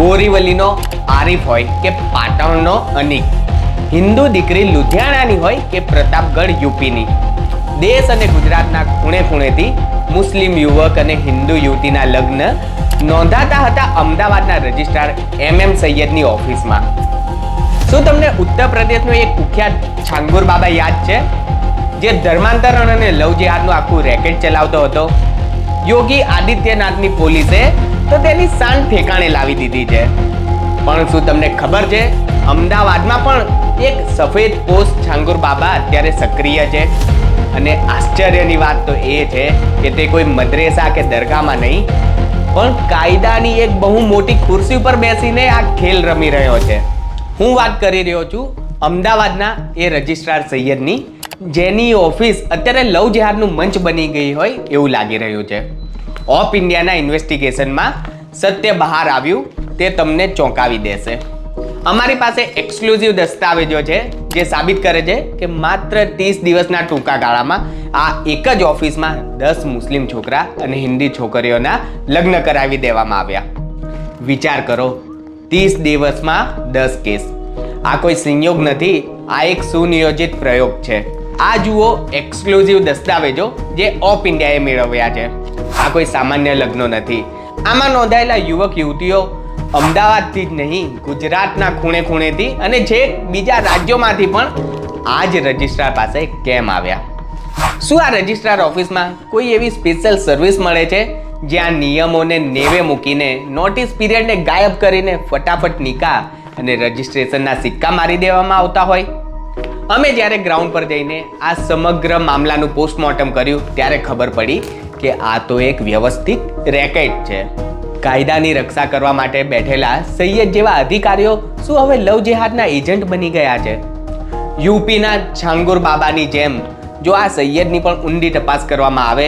બોરીવલીનો આરીફ હોય કે પાટણનો અનિક, હિન્દુ દીકરી લુધિયાણાની હોય કે પ્રતાપગઢ યુપીની, દેશ અને ગુજરાતના ખૂણે ખૂણેથી મુસ્લિમ યુવક અને હિન્દુ યુવતીના લગ્ન નોંધાતા હતા અમદાવાદના રજિસ્ટ્રાર MM સૈયદની ઓફિસમાં. શું તમને ઉત્તર પ્રદેશનો એક કુખ્યાત છાંગુર બાબા યાદ છે, જે ધર્માંતરણ અને લવ જેહાદનું આખું રેકેટ ચલાવતો હતો? યોગી આદિત્યનાથની પોલીસે તો તેની શાન ઠેકાણે લાવી દીધી છે. પણ શું તમને ખબર છે, અમદાવાદમાં પણ એક સફેદ પોશ છાંગુર બાબા અત્યારે સક્રિય છે? અને આશ્ચર્યની વાત તો એ છે કે તે કોઈ મદ્રેસા કે દરગાહમાં નહીં, પણ કાયદાની એક બહુ મોટી ખુરશી ઉપર બેસીને આ ખેલ રમી રહ્યો છે. હું વાત કરી રહ્યો છું અમદાવાદના એ રજિસ્ટ્રાર સૈયદની, જેની ઓફિસ અત્યારે લવ જેહાદનું મંચ બની ગઈ હોય એવું લાગી રહ્યું છે. ઓફ ઇન્ડિયાના ઇન્વેસ્ટિગેશનમાં સત્ય બહાર આવ્યું તે તમને ચોંકાવી દેશે. અમારી પાસે એક્સક્લુઝિવ દસ્તાવેજો છે જે સાબિત કરે છે કે માત્ર 30 દિવસના ટૂંકા ગાળામાં આ એક જ ઓફિસમાં 10 મુસ્લિમ છોકરા અને હિન્દી છોકરીઓના લગ્ન કરાવી દેવામાં આવ્યા. વિચાર કરો, 30 દિવસમાં 10 કેસ. આ કોઈ સંયોગ નથી, આ એક સુનિયોજિત પ્રયોગ છે. આ જુઓ એક્સક્લુઝિવ દસ્તાવેજો જે ઓફ ઇન્ડિયાએ મેળવ્યા છે. આ કોઈ સામાન્ય લગ્નો નથી. આમાં નોંધાયેલા યુવક યુવતીઓ અમદાવાદથી જ નહીં, ગુજરાતના ખૂણે ખૂણેથી અને છેક બીજા રાજ્યોમાંથી પણ આ જ રજિસ્ટ્રાર પાસે કેમ આવ્યા? શું આ રજિસ્ટ્રાર ઓફિસમાં કોઈ એવી સ્પેશિયલ સર્વિસ મળે છે જ્યાં નિયમોને નેવે મૂકીને, નોટિસ પીરિયડને ગાયબ કરીને ફટાફટ નિકાહ અને રજિસ્ટ્રેશનના સિક્કા મારી દેવામાં આવતા હોય? અમે જ્યારે ગ્રાઉન્ડ પર જઈને આ સમગ્ર મામલાનું પોસ્ટમોર્ટમ કર્યું ત્યારે ખબર પડી કે આ તો એક વ્યવસ્થિત રેકેટ છે. કાયદાની રક્ષા કરવા માટે બેઠેલા સૈયદ જેવા અધિકારીઓ શું હવે લવ જેહાદના એજન્ટ બની ગયા છે? યુપીના છાંગુર બાબાની જેમ જો આ સૈયદની પણ ઊંડી તપાસ કરવામાં આવે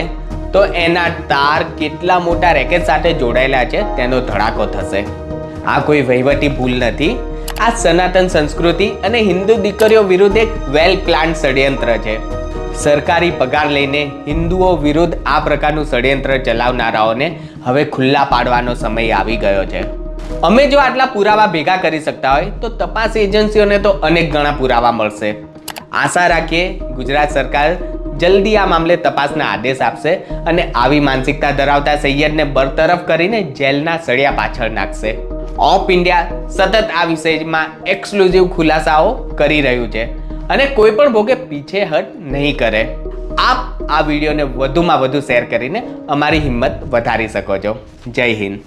તો એના તાર કેટલા મોટા રેકેટ સાથે જોડાયેલા છે તેનો ધડાકો થશે. આ કોઈ વહીવટી ભૂલ નથી, આ સનાતન સંસ્કૃતિ અને હિન્દુ દીકરીઓ વિરુદ્ધ એક વેલ પ્લાન ષડયંત્ર છે. સરકારી પગાર લઈને હિન્દુઓ વિરુદ્ધ આ પ્રકારનું ષડયંત્ર ચલાવનારાઓને હવે ખુલ્લા પાડવાનો સમય આવી ગયો છે. અમે જો આટલા પુરાવા ભેગા કરી શકતા હોય તો તપાસ એજન્સીઓને તો અનેક ગણા પુરાવા મળશે. આશા રાખીએ ગુજરાત સરકાર જલ્દી આ મામલે તપાસના આદેશ આપશે અને આવી માનસિકતા ધરાવતા સૈયદને બરતરફ કરીને જેલના સળિયા પાછળ નાખશે. ઓફ ઇન્ડિયા સતત આ વિષયમાં એક્સક્લુઝિવ ખુલાસાઓ કરી રહ્યું છે અને કોઈ પણ ભોગે પીછેહટ નહીં કરે. આપ આ વિડીયોને વધુમાં વધુ શેર કરીને અમારી હિંમત વધારી શકો છો. જય હિન્દ.